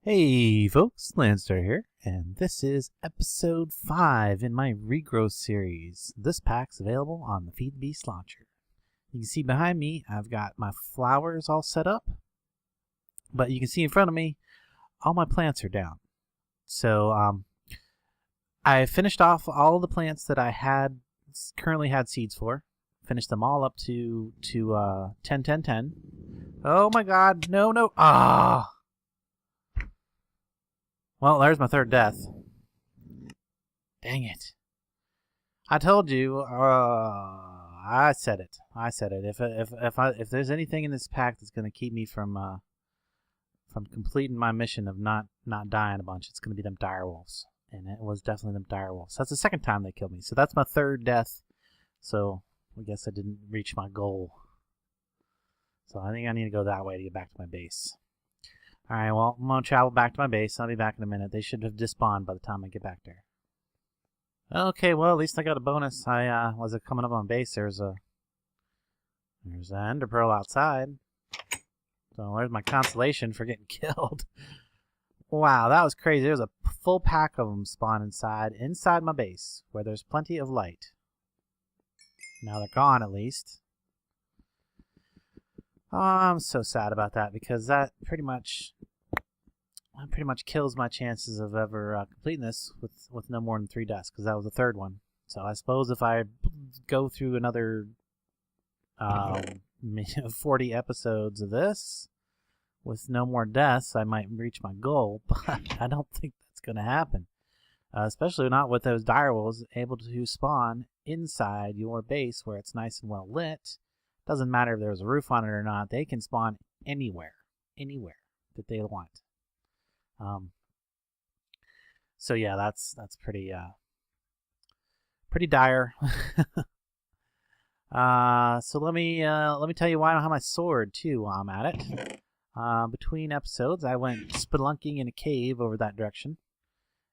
Hey folks, Landstryder here, and this is episode 5 in my Regrowth series. This pack's available on the Feed the Beast launcher. You can see behind me, I've got my flowers all set up, but you can see in front of me, all my plants are down. So I finished off all the plants that I currently had seeds for. Finished them all up to 10, 10, 10. Oh my god, no. Ah! Well, there's my third death. Dang it. I told you, I said it. If there's anything in this pack that's going to keep me from completing my mission of not dying a bunch, it's going to be them direwolves. And it was definitely them direwolves. That's the second time they killed me. So that's my third death. So I guess I didn't reach my goal. So I think I need to go that way to get back to my base. Alright, well, I'm going to travel back to my base. I'll be back in a minute. They should have despawned by the time I get back there. Okay, well, at least I got a bonus. Was it coming up on base? There's an ender pearl outside. So there's my consolation for getting killed. Wow, that was crazy. There's a full pack of them spawn inside my base, where there's plenty of light. Now they're gone, at least. Oh, I'm so sad about that, because that pretty much kills my chances of ever completing this with no more than 3 deaths, because that was the third one. So I suppose if I go through another 40 episodes of this with no more deaths, I might reach my goal, but I don't think that's going to happen. Especially not with those direwolves able to spawn inside your base where it's nice and well lit. Doesn't matter if there's a roof on it or not. They can spawn anywhere that they want. So yeah, that's pretty dire. So let me tell you why I don't have my sword too while I'm at it. Between episodes, I went spelunking in a cave over that direction.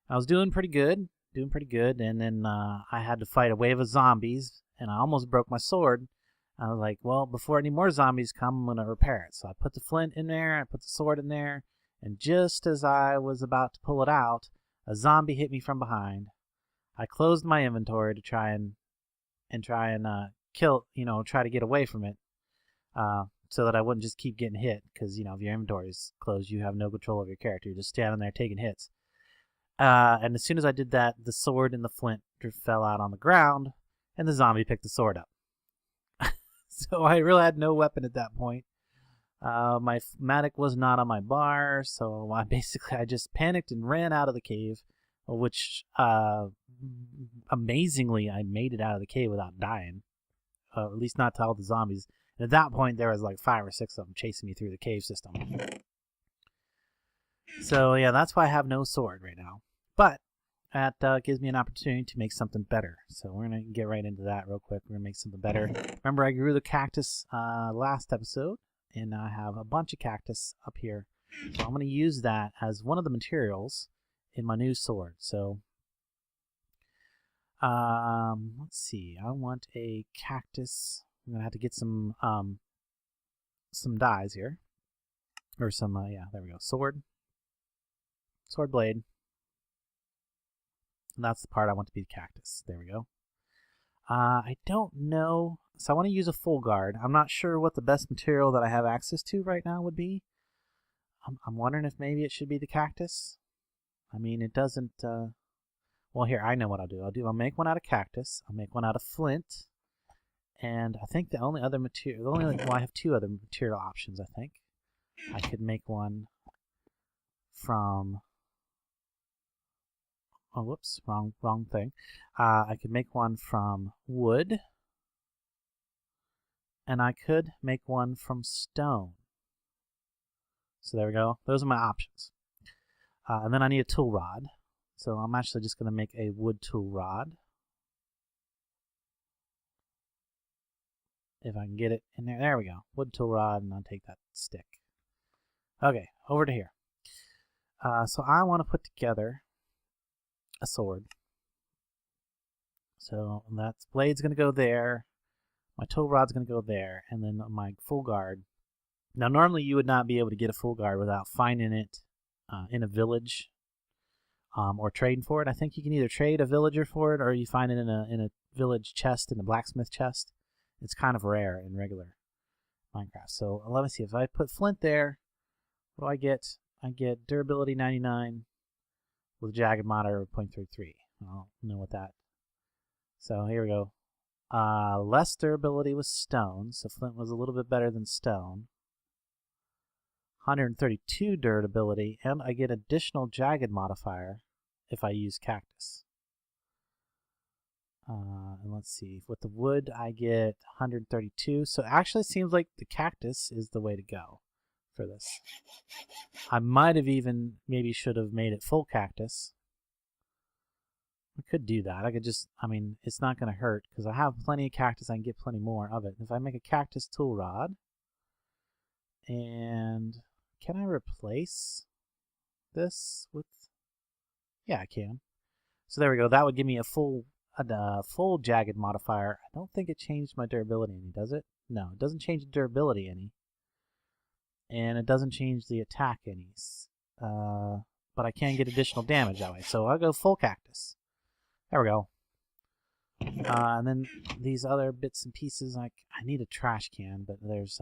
I was doing pretty good, and then I had to fight a wave of zombies, and I almost broke my sword. I was like, well, before any more zombies come, I'm going to repair it. So I put the flint in there, I put the sword in there, and just as I was about to pull it out, a zombie hit me from behind. I closed my inventory to try and kill, try to get away from it, so that I wouldn't just keep getting hit, because, if your inventory is closed, you have no control of your character. You're just standing there taking hits. And as soon as I did that, the sword and the flint fell out on the ground, and the zombie picked the sword up. So I really had no weapon at that point. My matic was not on my bar, so I just panicked and ran out of the cave, which amazingly I made it out of the cave without dying, at least not to all the zombies. And at that point there was like 5 or 6 of them chasing me through the cave system. So yeah, that's why I have no sword right now. But that gives me an opportunity to make something better. So we're going to get right into that real quick. We're going to make something better. Remember, I grew the cactus last episode, and I have a bunch of cactus up here. So I'm going to use that as one of the materials in my new sword. So let's see. I want a cactus. I'm going to have to get some dyes here. Or some, yeah, there we go. Sword blade. And that's the part I want to be the cactus. There we go. I don't know. So I want to use a full guard. I'm not sure what the best material that I have access to right now would be. I'm wondering if maybe it should be the cactus. I mean, it doesn't... Well, here, I know what I'll do. I'll make one out of cactus. I'll make one out of flint. And I think the only other material... Well, I have 2 other material options, I think. I could make one from... Oh, whoops, wrong thing. I could make one from wood, and I could make one from stone. So there we go. Those are my options. And then I need a tool rod. So I'm actually just going to make a wood tool rod. If I can get it in there. There we go. Wood tool rod, and I'll take that stick. Okay, over to here. So I want to put together a sword. So that blade's going to go there. My tool rod's going to go there. And then my full guard. Now, normally you would not be able to get a full guard without finding it in a village or trading for it. I think you can either trade a villager for it or you find it in a village chest, in a blacksmith chest. It's kind of rare in regular Minecraft. So let me see. If I put flint there, what do I get? I get durability 99 with jagged modifier of 0.33. I don't know what that. So here we go. Less durability with stone, so flint was a little bit better than stone. 132 durability, and I get additional jagged modifier if I use cactus. And let's see, with the wood I get 132, so actually it seems like the cactus is the way to go for this. I might have even maybe should have made it full cactus. I could do that. I could just, I mean, it's not going to hurt because I have plenty of cactus. I can get plenty more of it. If I make a cactus tool rod, and can I replace this with, yeah, I can. So there we go. That would give me a full jagged modifier. I don't think it changed my durability any, does it? No, it doesn't change the durability any. And it doesn't change the attack any. But I can get additional damage that way. So I'll go full cactus. There we go. And then these other bits and pieces, I need a trash can, but there's,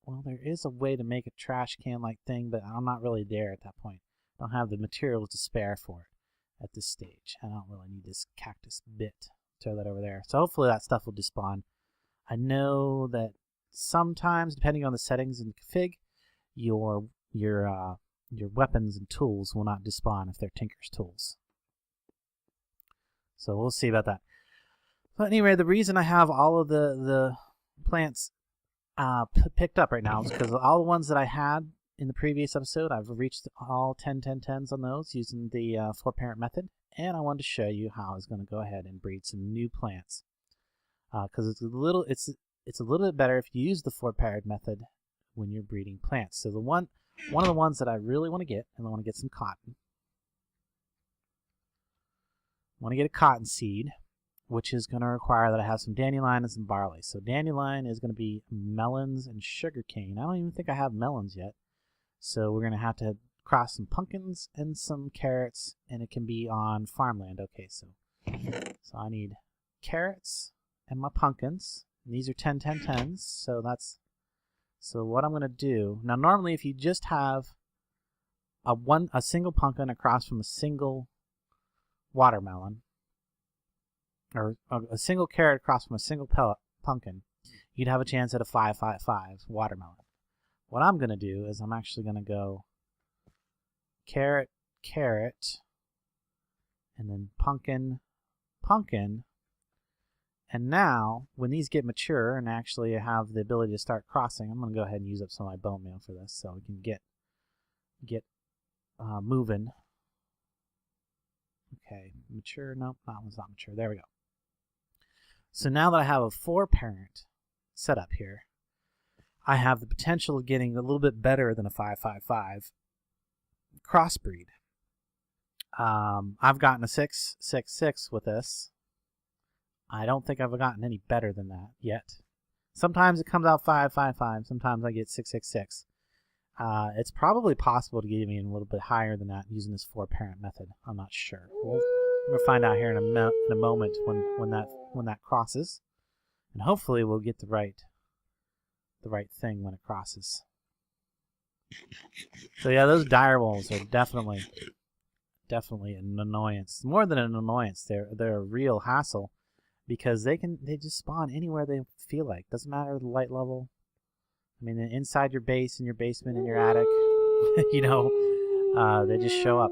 well, there is a way to make a trash can-like thing, but I'm not really there at that point. I don't have the materials to spare for it at this stage. I don't really need this cactus bit. Throw that over there. So hopefully that stuff will despawn. I know that sometimes, depending on the settings in the config, your weapons and tools will not despawn if they're Tinker's tools. So we'll see about that. But anyway, the reason I have all of the plants picked up right now is because all the ones that I had in the previous episode, I've reached all 10-10-10s on those using the 4-parent method, and I wanted to show you how I was going to go ahead and breed some new plants. Because it's a little bit better if you use the 4-parent method when you're breeding plants. So one of the ones that I really want to get, and I want to get some cotton. I want to get a cotton seed, which is going to require that I have some dandelion and some barley. So dandelion is going to be melons and sugarcane. I don't even think I have melons yet. So we're going to have to cross some pumpkins and some carrots, and it can be on farmland. Okay, so I need carrots and my pumpkins. And these are 10-10-10s. So what I'm going to do, now normally if you just have a single pumpkin across from a single watermelon, or a single carrot across from a single pumpkin, you'd have a chance at a 5-5-5 watermelon. What I'm going to do is I'm actually going to go carrot, carrot, and then pumpkin, pumpkin. And now, when these get mature and actually have the ability to start crossing, I'm going to go ahead and use up some of my bone meal for this so we can get moving. Okay, mature, nope, that one's not mature. There we go. So now that I have a 4-parent setup here, I have the potential of getting a little bit better than a 5-5-5 crossbreed. I've gotten a 6-6-6 with this. I don't think I've gotten any better than that yet. Sometimes it comes out 5-5-5. Sometimes I get 6-6-6. It's probably possible to get me a little bit higher than that using this 4-parent method. I'm not sure. We're gonna find out here in a moment when that crosses, and hopefully we'll get the right thing when it crosses. So yeah, those dire wolves are definitely an annoyance. More than an annoyance, they're a real hassle because they just spawn anywhere they feel like. Doesn't matter the light level. I mean, inside your base, in your basement, in your attic, you know, they just show up.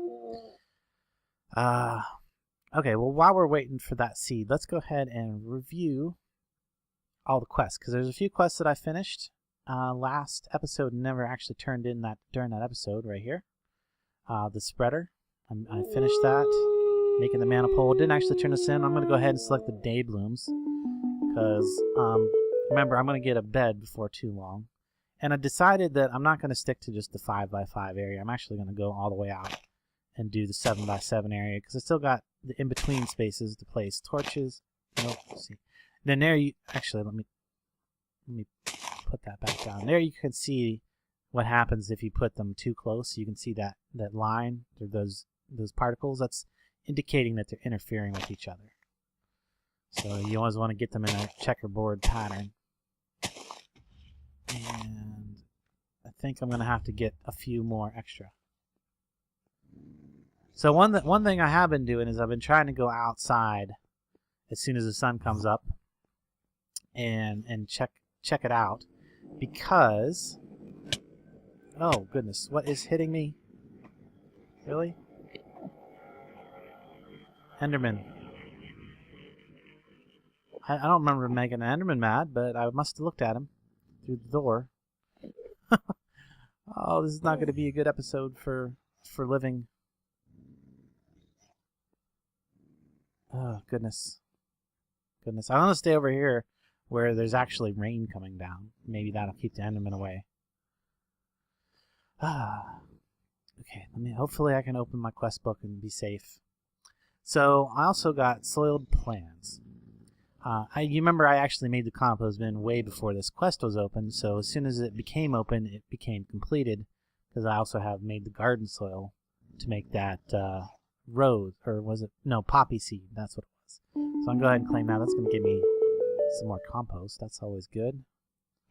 Okay, well, while we're waiting for that seed, let's go ahead and review all the quests, because there's a few quests that I finished. Last episode never actually turned in during that episode right here. The spreader, I finished that. Making the mana pole, didn't actually turn this in. I'm going to go ahead and select the day blooms, because remember, I'm going to get a bed before too long. And I decided that I'm not going to stick to just the 5x5 area. I'm actually going to go all the way out and do the 7x7 area, because I still got the in-between spaces to place torches. Nope, see. Then there you actually let me put that back down. There you can see what happens if you put them too close. You can see that line, or those particles. That's indicating that they're interfering with each other. So you always want to get them in a checkerboard pattern. And I think I'm going to have to get a few more extra. So one thing I have been doing is I've been trying to go outside as soon as the sun comes up and check it out, because oh goodness, what is hitting me? Really? Enderman. I don't remember making an Enderman mad, but I must have looked at him through the door. Oh, this is not going to be a good episode for living. Oh, goodness. Goodness. I want to stay over here where there's actually rain coming down. Maybe that'll keep the Enderman away. Okay, hopefully I can open my quest book and be safe. So, I also got soiled plants. You remember I actually made the compost bin way before this quest was open, so as soon as it became open, it became completed, because I also have made the garden soil to make that rose, or was it? No, poppy seed, that's what it was. So I'm going to go ahead and claim that. That's going to give me some more compost. That's always good.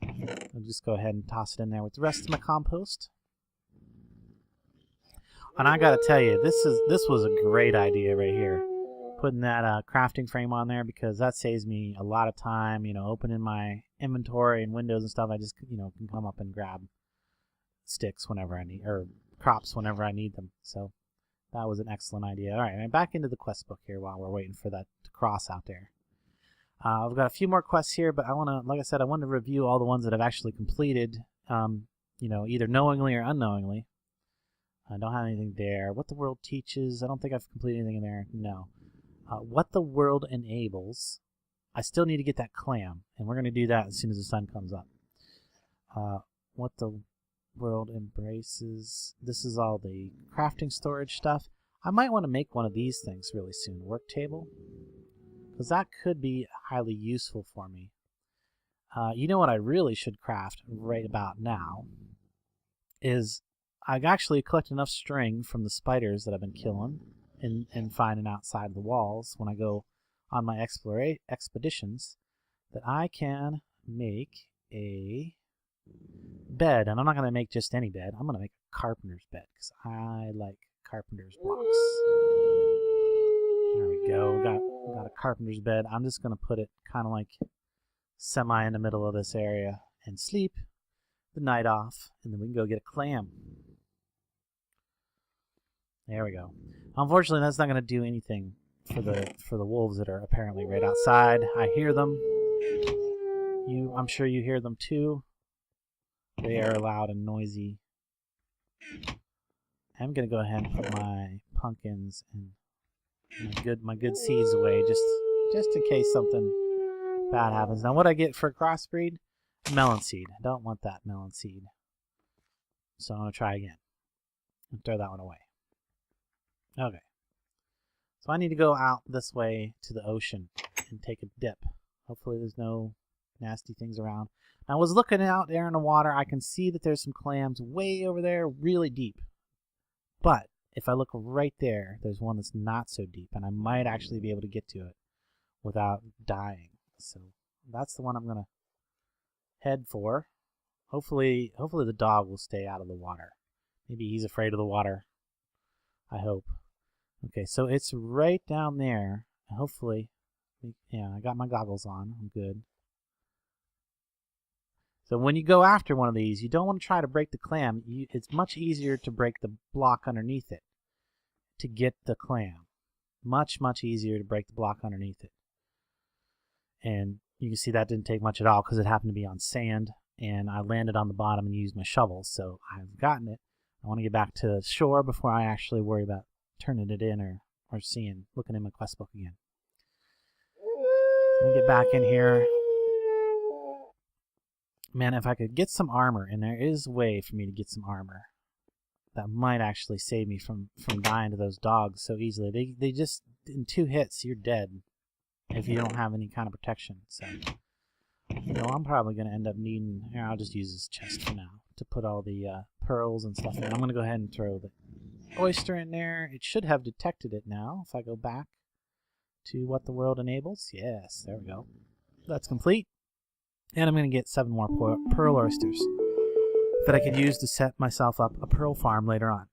I'll just go ahead and toss it in there with the rest of my compost. And I got to tell you, this was a great idea right here. Putting that crafting frame on there, because that saves me a lot of time, opening my inventory and windows and stuff. I just, can come up and grab sticks whenever I need, or crops whenever I need them. So that was an excellent idea. All right, I'm back into the quest book here while we're waiting for that to cross out there. I've got a few more quests here, but I want to, like I said, I want to review all the ones that I've actually completed, either knowingly or unknowingly. I don't have anything there. What the world teaches, I don't think I've completed anything in there. No. What the world enables, I still need to get that clam, and we're going to do that as soon as the sun comes up. What the world embraces, this is all the crafting storage stuff. I might want to make one of these things really soon, work table, because that could be highly useful for me. You know what I really should craft right about now is I've actually collected enough string from the spiders that I've been killing and finding outside the walls when I go on my expeditions, that I can make a bed. And I'm not going to make just any bed. I'm going to make a carpenter's bed, because I like carpenter's blocks. There we go. Got a carpenter's bed. I'm just going to put it kind of like semi in the middle of this area and sleep the night off, and then we can go get a clam. There we go. Unfortunately, that's not going to do anything for the wolves that are apparently right outside. I hear them. I'm sure you hear them too. They are loud and noisy. I'm going to go ahead and put my pumpkins and my good seeds away, just in case something bad happens. Now, what I get for crossbreed? Melon seed. I don't want that melon seed. So I'm going to try again and throw that one away. Okay. So I need to go out this way to the ocean and take a dip. Hopefully there's no nasty things around. Now, I was looking out there in the water. I can see that there's some clams way over there, really deep. But if I look right there, there's one that's not so deep, and I might actually be able to get to it without dying. So that's the one I'm going to head for. Hopefully the dog will stay out of the water. Maybe he's afraid of the water. I hope. Okay, so it's right down there. Hopefully, yeah, I got my goggles on. I'm good. So when you go after one of these, you don't want to try to break the clam. It's much easier to break the block underneath it to get the clam. Much, much easier to break the block underneath it. And you can see that didn't take much at all, because it happened to be on sand, and I landed on the bottom and used my shovel, so I've gotten it. I want to get back to shore before I actually worry about turning it in or looking in my quest book again. Let me get back in here. Man, if I could get some armor, and there is a way for me to get some armor, that might actually save me from dying to those dogs so easily. They just, in 2 hits, you're dead if you don't have any kind of protection. So, I'm probably going to end up needing, here, I'll just use this chest for now. to put all the pearls and stuff in. I'm going to go ahead and throw the oyster in there. It should have detected it now. If I go back to what the world enables. Yes, there we go. That's complete. And I'm going to get 7 more pearl oysters that I could use to set myself up a pearl farm later on.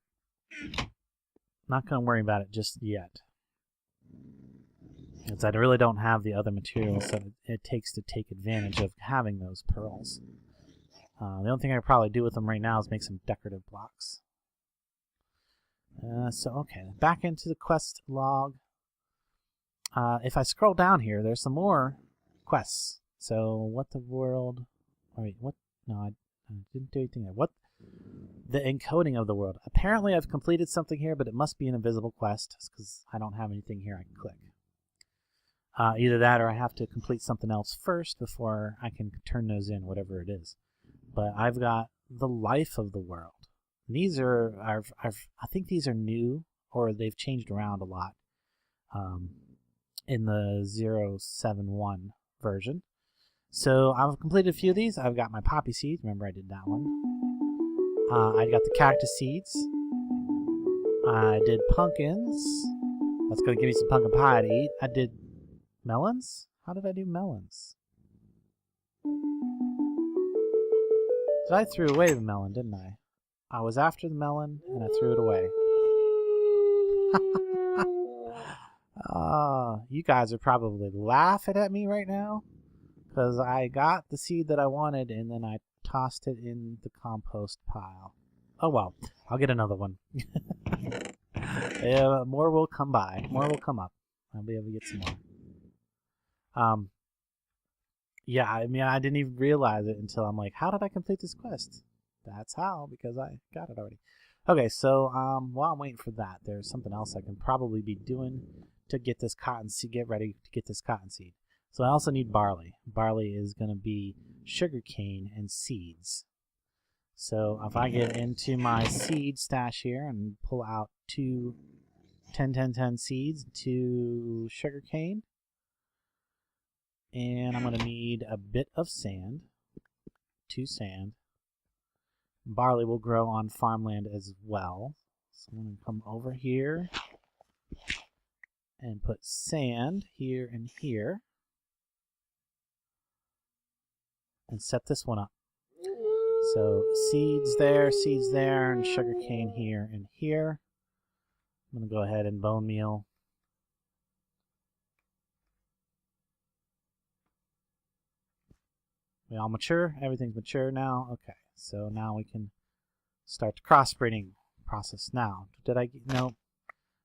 Not going to worry about it just yet, because I really don't have the other materials that it takes to take advantage of having those pearls. The only thing I could probably do with them right now is make some decorative blocks. Okay, back into the quest log. If I scroll down here, there's some more quests. So, what the world... Wait, what? No, I didn't do anything there. What? The encoding of the world. Apparently, I've completed something here, but it must be an invisible quest, because I don't have anything here I can click. Either that, or I have to complete something else first before I can turn those in, whatever it is. But I've got the life of the world. These are, I think these are new, or they've changed around a lot in the 0.7.1 version. So I've completed a few of these. I've got my poppy seeds. Remember I did that one. I got the cactus seeds. I did pumpkins. That's going to give me some pumpkin pie to eat. I did melons? How did I do melons? I threw away the melon, didn't I? I was after the melon, and I threw it away. You guys are probably laughing at me right now, because I got the seed that I wanted, and then I tossed it in the compost pile. Oh well, I'll get another one. Yeah, more will come by. More will come up. I'll be able to get some more. Yeah, I mean, I didn't even realize it until I'm like, how did I complete this quest? That's how, because I got it already. Okay, so while I'm waiting for that, there's something else I can probably be doing to get this cotton seed, get ready to get this cotton seed. So I also need barley. Barley is going to be sugarcane and seeds. So if I get into my seed stash here and pull out 2 10-10-10 seeds, 2 sugarcane, and I'm going to need a bit of sand, 2 sand. Barley will grow on farmland as well. So I'm going to come over here and put sand here and here and set this one up. So seeds there, and sugarcane here and here. I'm going to go ahead and bone meal. We all mature? Everything's mature now? Okay, so now we can start the crossbreeding process now. Did I? No.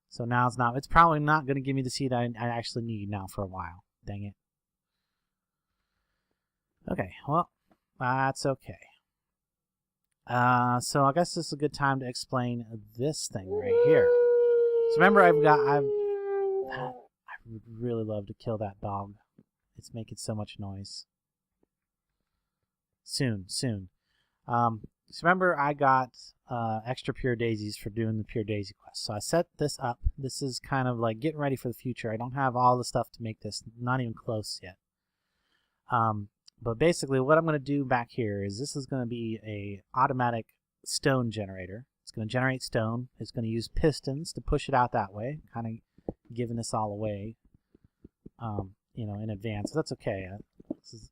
So now it's probably not going to give me the seed I actually need now for a while. Dang it. Okay, well, that's okay. So I guess this is a good time to explain this thing right here. So remember, I would really love to kill that dog. It's making so much noise. Soon. So remember, I got extra pure daisies for doing the pure daisy quest. So I set this up. This is kind of like getting ready for the future. I don't have all the stuff to make this, not even close yet. But basically what I'm going to do back here is this is going to be a automatic stone generator. It's going to generate stone. It's going to use pistons to push it out that way, kind of giving this all away, you know, in advance. That's okay.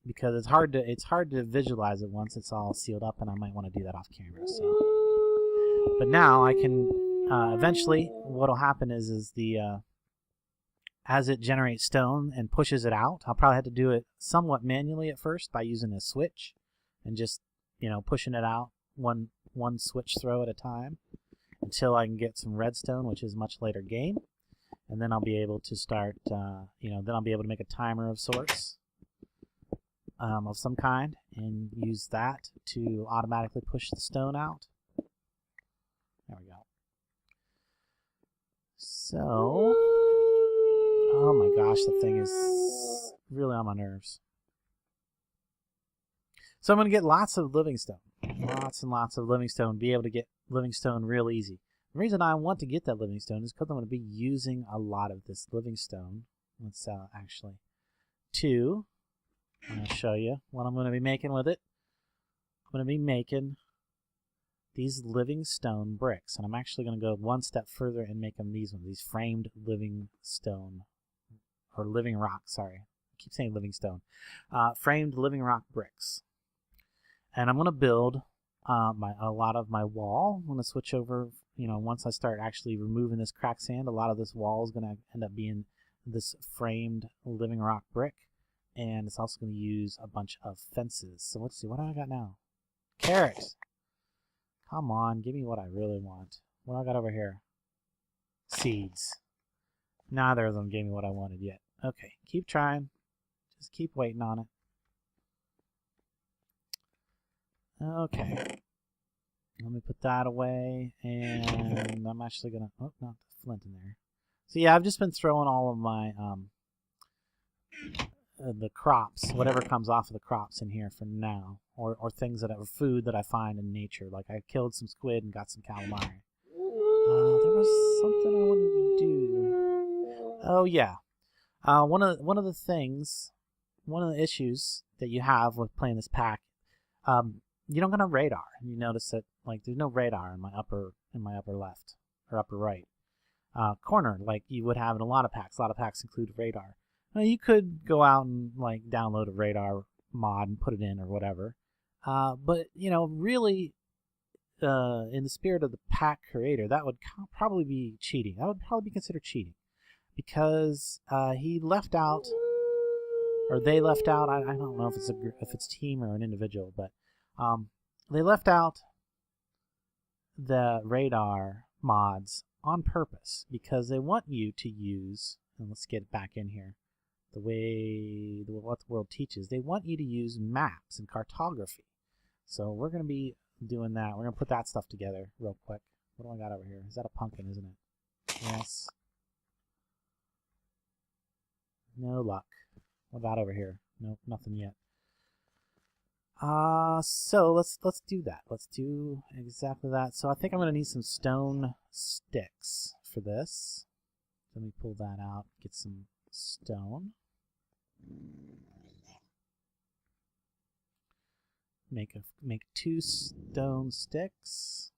Because it's hard to visualize it once it's all sealed up, and I might want to do that off camera. So, but now I can eventually. What'll happen is the as it generates stone and pushes it out, I'll probably have to do it somewhat manually at first by using a switch and just, you know, pushing it out one switch throw at a time until I can get some redstone, which is much later game, and then I'll be able to start. You know, then I'll be able to make a timer of sorts. Of some kind, and use that to automatically push the stone out. There we go. So, oh my gosh, the thing is really on my nerves. So I'm going to get lots of living stone. Lots and lots of living stone. Be able to get living stone real easy. The reason I want to get that living stone is because I'm going to be using a lot of this living stone. Let's actually, I'm going to show you what I'm going to be making with it. I'm going to be making these living stone bricks. And I'm actually going to go one step further and make them these ones, these framed living stone, or living rock, sorry. I keep saying living stone. Framed living rock bricks. And I'm going to build a lot of my wall. I'm going to switch over, once I start actually removing this cracked sand, a lot of this wall is going to end up being this framed living rock brick. And it's also going to use a bunch of fences. So let's see, what do I got now? Carrots. Come on, give me what I really want. What do I got over here? Seeds. Neither of them gave me what I wanted yet. Okay, keep trying. Just keep waiting on it. Okay. Let me put that away, and I'm actually going to... Oh, not the flint in there. So yeah, I've just been throwing all of my... the crops, whatever comes off of the crops in here for now, or things that are food that I find in nature. Like I killed some squid and got some calamari. There was something I wanted to do. Oh yeah, one of the issues that you have with playing this pack, you don't get a radar. You notice that like there's no radar in my upper left or upper right corner like you would have in a lot of packs. A lot of packs include radar. Now, you could go out and like download a radar mod and put it in or whatever, but really, in the spirit of the pack creator, that would probably be cheating. That would probably be considered cheating, because he left out, or they left out. I don't know if it's team or an individual, but they left out the radar mods on purpose because they want you to use. And let's get back in here. What the world teaches, they want you to use maps and cartography. So we're going to be doing that. We're going to put that stuff together real quick. What do I got over here? Is that a pumpkin, isn't it? Yes. No luck. What about over here? Nope, nothing yet. So let's do that. Let's do exactly that. So I think I'm going to need some stone sticks for this. Let me pull that out, get some stone. Make 2 stone sticks.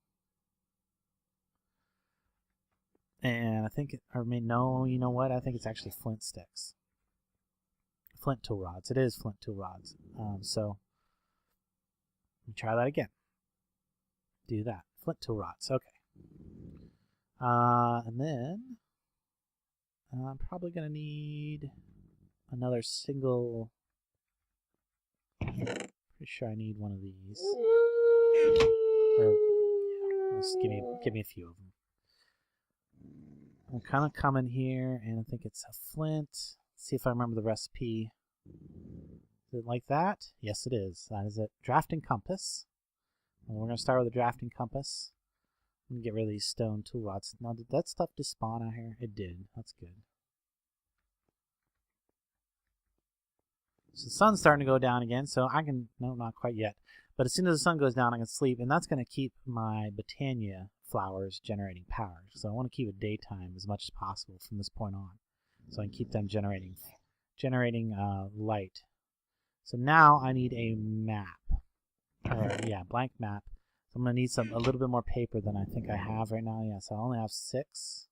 And I think no, you know what? I think it's actually flint sticks. Flint tool rods. It is flint tool rods. So let me try that again. Do that. Flint tool rods. Okay. And then I'm probably going to need another single... Pretty sure I need one of these. Or, yeah, just give me a few of them. I'm kind of coming here, and I think it's a flint. Let's see if I remember the recipe. Is it like that? Yes, it is. That is it. Drafting compass. And we're going to start with a drafting compass. Let me get rid of these stone tool rods. Now, did that stuff just spawn out here? It did. That's good. So the sun's starting to go down again, so I can... No, not quite yet. But as soon as the sun goes down, I can sleep, and that's going to keep my Botania flowers generating power. So I want to keep it daytime as much as possible from this point on, so I can keep them generating light. So now I need a map. Blank map. So I'm going to need a little bit more paper than I think I have right now. Yeah, so I only have 6.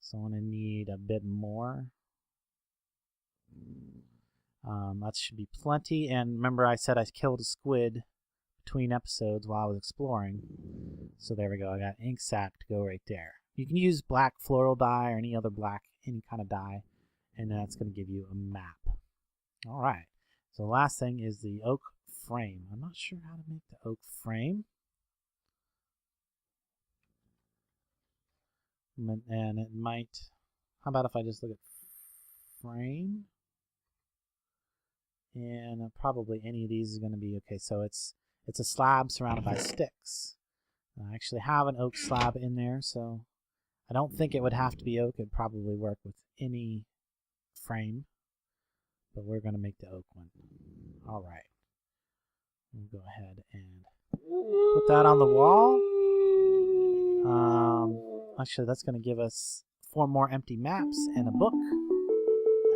So I'm going to need a bit more. That should be plenty. And remember I said I killed a squid between episodes while I was exploring. So there we go. I got ink sac to go right there. You can use black floral dye or any kind of dye, and that's going to give you a map. All right. So the last thing is the oak frame. I'm not sure how to make the oak frame. And it might... How about if I just look at frame? And probably any of these is going to be okay. So it's a slab surrounded by sticks. I actually have an oak slab in there, so I don't think it would have to be oak. It'd probably work with any frame, but we're going to make the oak one. All right. We'll go ahead and put that on the wall. Actually, that's going to give us 4 more empty maps and a book.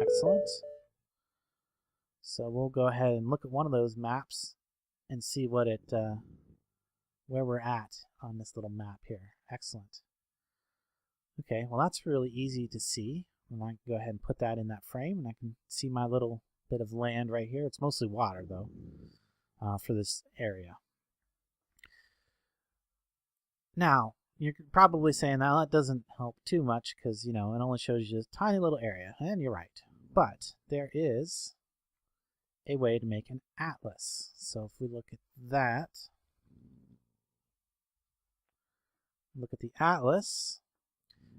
Excellent. So we'll go ahead and look at one of those maps and see what it where we're at on this little map here. Excellent. Okay, well that's really easy to see. And I can go ahead and put that in that frame, and I can see my little bit of land right here. It's mostly water, though, for this area. Now, you're probably saying, now that doesn't help too much because, you know, it only shows you a tiny little area. And you're right. But there is a way to make an atlas. So if we look at that, look at the atlas,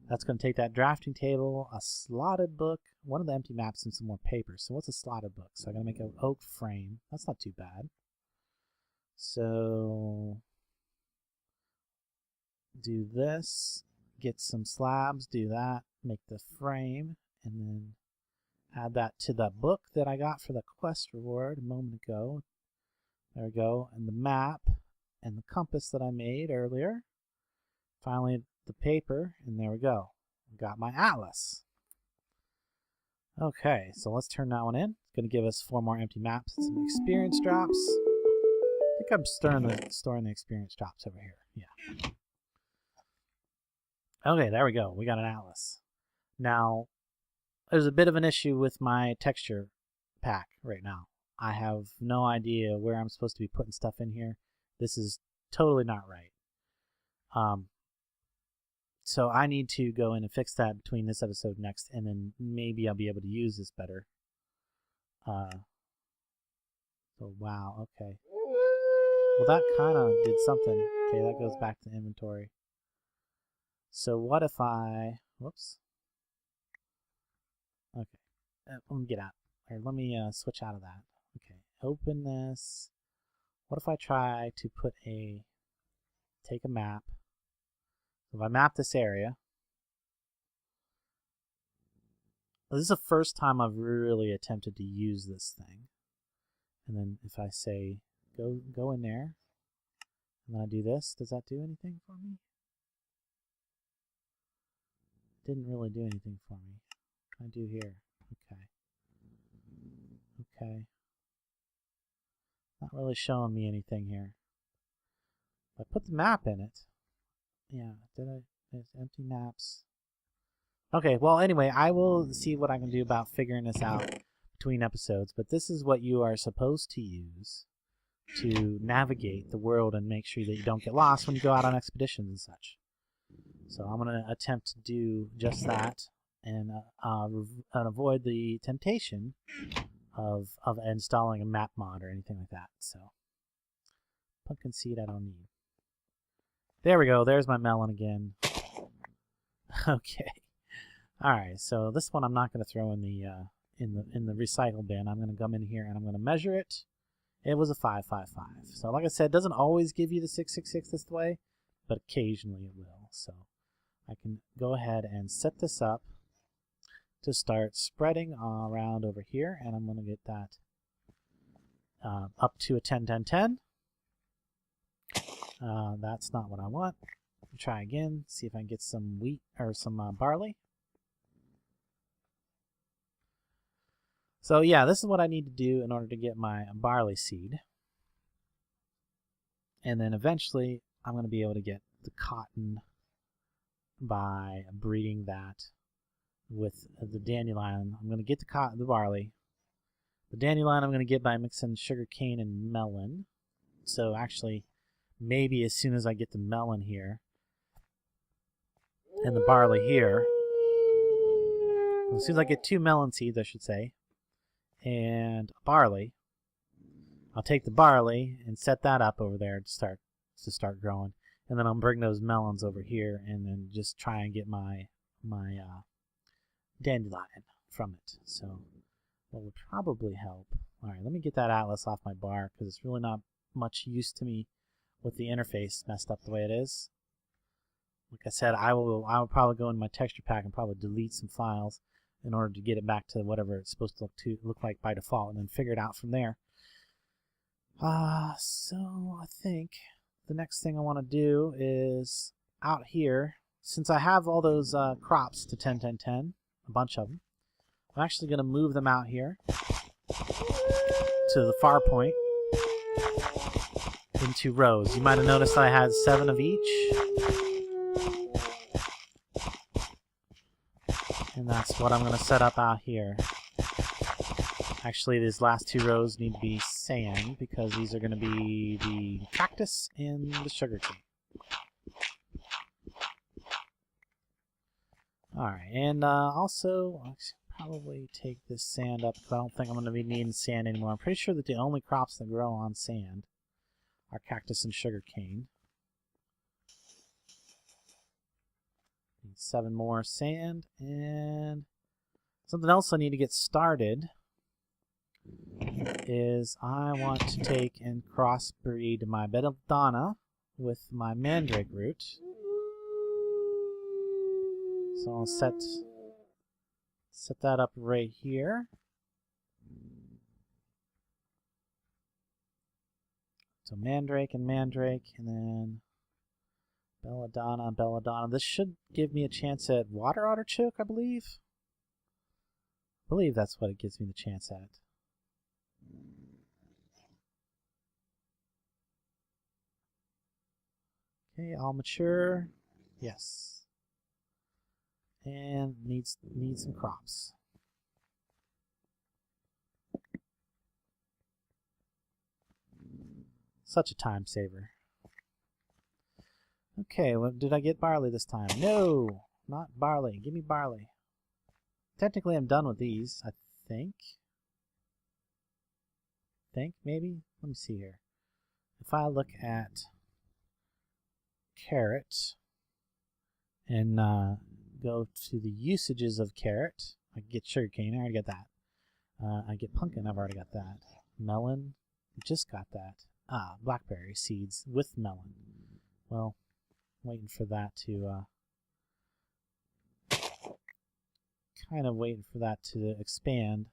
that's going to take that drafting table, a slotted book, one of the empty maps, and some more paper. So what's a slotted book? So I'm going to make an oak frame. That's not too bad. So do this, get some slabs, do that, make the frame, and then add that to the book that I got for the quest reward a moment ago. There we go. And the map and the compass that I made earlier. Finally, the paper, and there we go. Got my atlas. Okay, so let's turn that one in. It's going to give us 4 more empty maps and some experience drops. I think I'm storing the experience drops over here. Yeah. Okay, there we go. We got an atlas. Now, there's a bit of an issue with my texture pack right now. I have no idea where I'm supposed to be putting stuff in here. This is totally not right. So I need to go in and fix that between this episode and next, and then maybe I'll be able to use this better. So wow, okay. Well, that kind of did something. Okay, that goes back to inventory. So what if I, whoops. Okay, let me get out. Or let me switch out of that. Okay, open this. What if I try to put take a map. So if I map this area, this is the first time I've really attempted to use this thing. And then if I say, go in there, and then I do this, does that do anything for me? Didn't really do anything for me. What can I do here? Okay. Okay. Not really showing me anything here. If I put the map in it, yeah, there's empty maps. Okay, well anyway, I will see what I can do about figuring this out between episodes, but this is what you are supposed to use to navigate the world and make sure that you don't get lost when you go out on expeditions and such. So I'm going to attempt to do just that and avoid the temptation of installing a map mod or anything like that. So pumpkin seed I don't need. There we go. There's my melon again. Okay. All right. So this one I'm not going to throw in the recycle bin. I'm going to come in here and I'm going to measure it. It was a 555. So like I said, it doesn't always give you the 666 this way, but occasionally it will. So I can go ahead and set this up to start spreading around over here, and I'm going to get that up to a 10-10-10. That's not what I want. Try again, see if I can get some wheat or some barley. So yeah, this is what I need to do in order to get my barley seed. And then eventually I'm going to be able to get the cotton by breeding that with the dandelion. I'm going to get the barley. The dandelion I'm going to get by mixing sugar cane and melon. So actually, maybe as soon as I get the melon here and the barley here, as soon as I get 2 melon seeds, I should say, and barley, I'll take the barley and set that up over there to start growing, and then I'll bring those melons over here and then just try and get my dandelion from it. So that would probably help. All right, let me get that atlas off my bar because it's really not much use to me with the interface messed up the way it is. Like I said, I will probably go in my texture pack and probably delete some files in order to get it back to whatever it's supposed to look like by default, and then figure it out from there. So I think the next thing I want to do is out here, since I have all those crops to 10-10-10, a bunch of them, I'm actually going to move them out here to the far point. into rows. You might have noticed I had 7 of each. And that's what I'm going to set up out here. Actually, these last 2 rows need to be sand because these are going to be the cactus and the sugarcane. Alright, and also, I'll probably take this sand up because I don't think I'm going to be needing sand anymore. I'm pretty sure that the only crops that grow on sand are cactus and sugarcane. Need 7 more sand, and something else I need to get started is I want to take and crossbreed my belladonna with my mandrake root. So I'll set that up right here. So mandrake and mandrake, and then belladonna, belladonna. This should give me a chance at water artichoke, I believe. I believe that's what it gives me the chance at. Okay, all mature. Yes. And needs some crops. Such a time saver. Okay, well, did I get barley this time? No, not barley. Give me barley. Technically, I'm done with these, I think. Maybe? Let me see here. If I look at carrot and go to the usages of carrot, I get sugarcane. I already got that. I get pumpkin. I've already got that. Melon. Just got that. Blackberry seeds with melon. Well, waiting for that to kind of waiting for that to expand.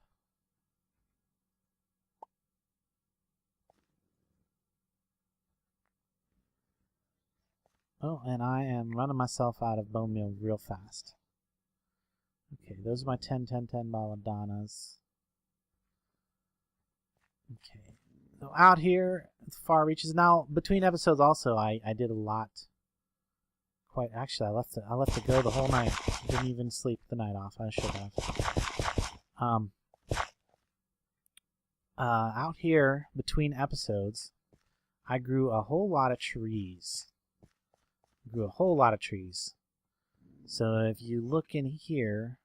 Oh, and I am running myself out of bone meal real fast. Okay, those are my 10, 10, 10 belladonnas. Okay, so out here, far reaches. Now, between episodes also, I did a lot. Quite, actually, I left it go the whole night. Didn't even sleep the night off. I should have. Out here, between episodes, I grew a whole lot of trees. So if you look in here,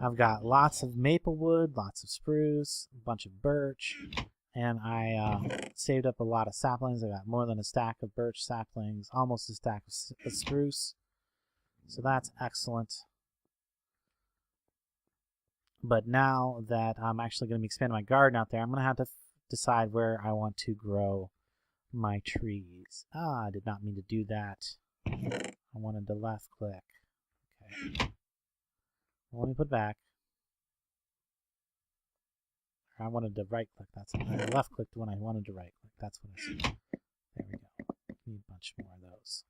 I've got lots of maple wood, lots of spruce, a bunch of birch, and I saved up a lot of saplings. I got more than a stack of birch saplings, almost a stack of spruce. So that's excellent. But now that I'm actually going to be expanding my garden out there, I'm going to have to decide where I want to grow my trees. I did not mean to do that. I wanted to left click. Okay. Well, let me put back. I wanted to right click. I left clicked when I wanted to right click. That's what I said. There we go. Need a bunch more of those.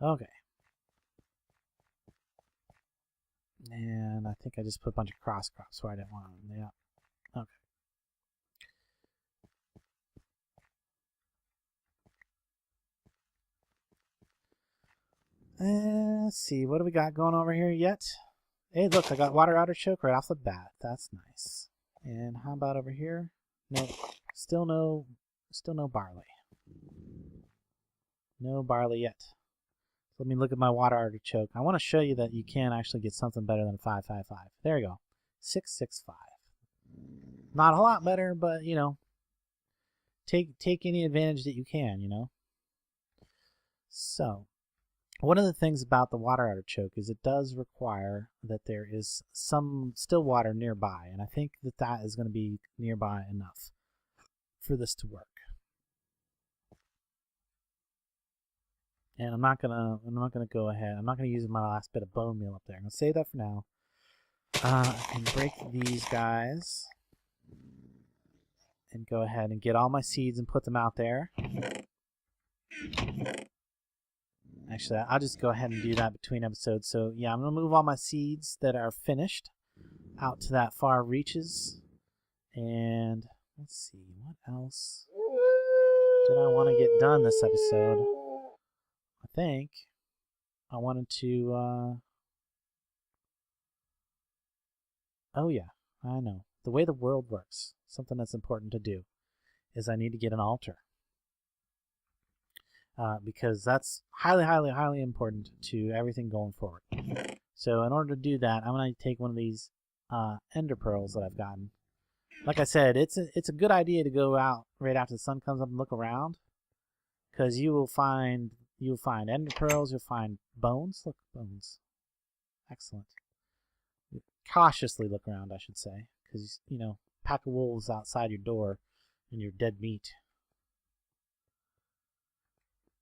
Okay. And I think I just put a bunch of cross crops where I didn't want them. Yeah. Okay. Let's see, what do we got going over here yet? Hey, look, I got water artichoke right off the bat. That's nice. And how about over here? No, still no barley. No barley yet. So let me look at my water artichoke. I want to show you that you can actually get something better than 555. There you go. 665. Not a lot better, but you know, take any advantage that you can, you know. So one of the things about the water artichoke is it does require that there is some still water nearby, and I think that is going to be nearby enough for this to work. And I'm not gonna go ahead. I'm not gonna use my last bit of bone meal up there. I'm gonna save that for now. I can break these guys and go ahead and get all my seeds and put them out there. Actually, I'll just go ahead and do that between episodes. So yeah, I'm going to move all my seeds that are finished out to that far reaches. And let's see, what else did I want to get done this episode? I think I wanted to, oh yeah, I know. The way the world works, something that's important to do, is I need to get an altar. Because that's highly, highly, highly important to everything going forward. So in order to do that, I'm going to take one of these ender pearls that I've gotten. Like I said, it's a good idea to go out right after the sun comes up and look around, because you'll find ender pearls, you'll find bones. Look, bones. Excellent. Cautiously look around, I should say, because pack of wolves outside your door and your dead meat.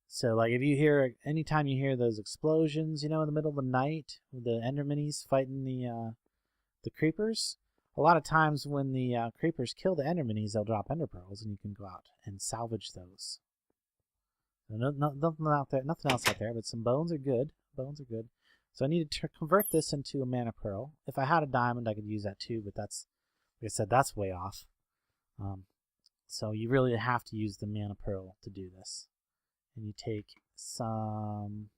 So, like, anytime you hear those explosions, in the middle of the night, with the ender minis fighting the creepers, a lot of times when the creepers kill the ender minis, they'll drop ender pearls, and you can go out and salvage those. So nothing out there, nothing else out there, but some bones are good. Bones are good. So I need to convert this into a mana pearl. If I had a diamond, I could use that too, but that's, like I said, that's way off. So you really have to use the mana pearl to do this. And you take some,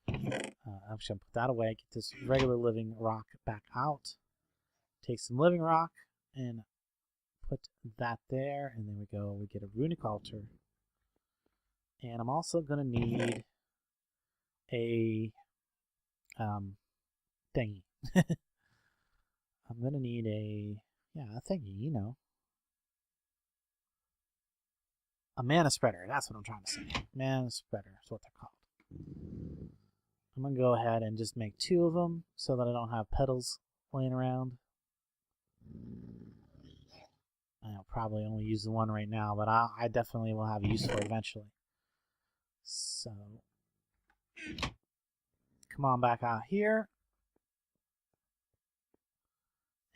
actually I'll put that away, get this regular living rock back out, take some living rock and put that there, and then we get a runic altar. And I'm also going to need a thingy. I'm going to need a thingy, a mana spreader, that's what I'm trying to say. Mana spreader is what they're called. I'm going to go ahead and just make 2 of them so that I don't have petals laying around. I'll probably only use the one right now, but I definitely will have use for it eventually. So, come on back out here.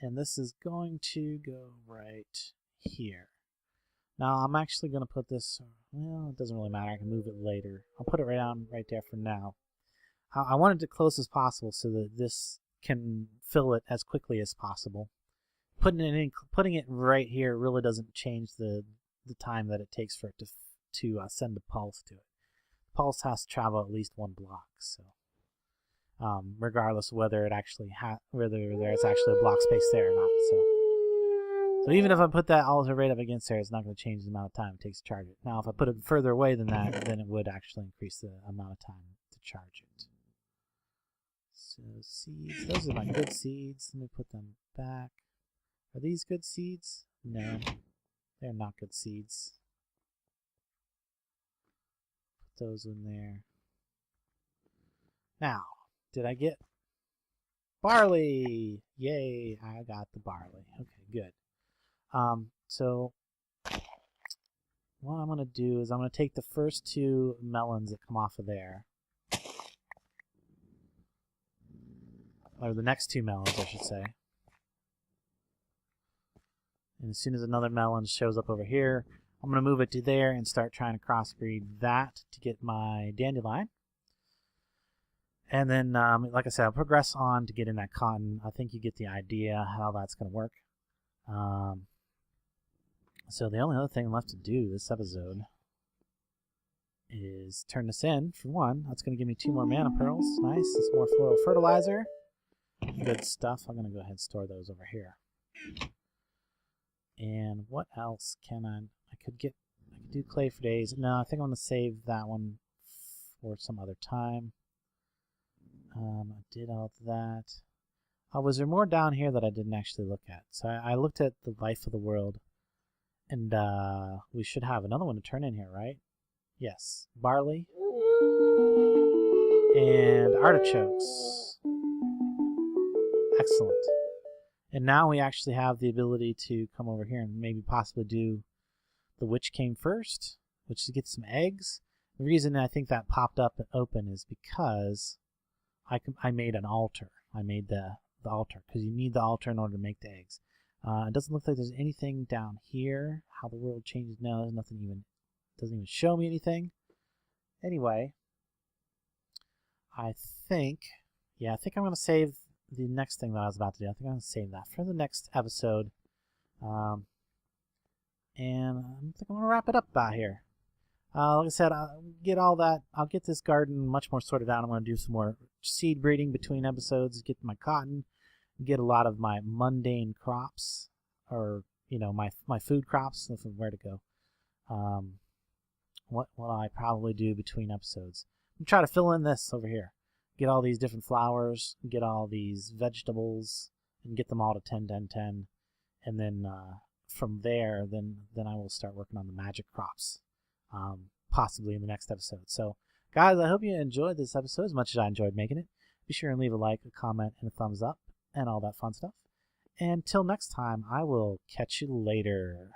And this is going to go right here. Now, I'm actually going to put this, well, it doesn't really matter. I can move it later. I'll put it right there for now. I want it to close as possible so that this can fill it as quickly as possible. Putting it right here really doesn't change the time that it takes for it to send a pulse to it. The pulse has to travel at least 1 block, so regardless of whether there's actually a block space there or not. So even if I put that altar right up against there, it's not going to change the amount of time it takes to charge it. Now, if I put it further away than that, then it would actually increase the amount of time to charge it. So seeds, those are my good seeds. Let me put them back. Are these good seeds? No, they're not good seeds. Put those in there. Now, did I get barley? Yay, I got the barley. Okay, good. So what I'm going to do is I'm going to take the first 2 melons that come off of there. Or the next 2 melons, I should say. And as soon as another melon shows up over here, I'm going to move it to there and start trying to crossbreed that to get my dandelion. And then, like I said, I'll progress on to get in that cotton. I think you get the idea how that's going to work. So the only other thing left to do this episode is turn this in, for one. That's going to give me 2 more mana pearls. Nice. Some more floral fertilizer. Good stuff. I'm going to go ahead and store those over here. And what else can I could do clay for days. No, I think I'm going to save that one for some other time. I did all that. Was there more down here that I didn't actually look at? So I looked at the life of the world, and we should have another one to turn in here, right? Yes, barley and artichokes. Excellent. And now we actually have the ability to come over here and maybe possibly do the which came first, which is to get some eggs. The reason I think that popped up and open is because I made an altar. I made the altar, because you need the altar in order to make the eggs. It doesn't look like there's anything down here. How the world changes. No, there's nothing even. Doesn't even show me anything. Anyway, I think I'm going to save the next thing that I was about to do. I think I'm going to save that for the next episode. And I think I'm going to wrap it up about here. Like I said, I'll get this garden much more sorted out. I'm going to do some more seed breeding between episodes, get my cotton, get a lot of my mundane crops, or, my food crops, from where to go. What will I probably do between episodes? I'm trying to fill in this over here. Get all these different flowers, get all these vegetables, and get them all to 10, 10, 10. And then from there, then I will start working on the magic crops, possibly in the next episode. So, guys, I hope you enjoyed this episode as much as I enjoyed making it. Be sure and leave a like, a comment, and a thumbs up, and all that fun stuff. And till next time, I will catch you later.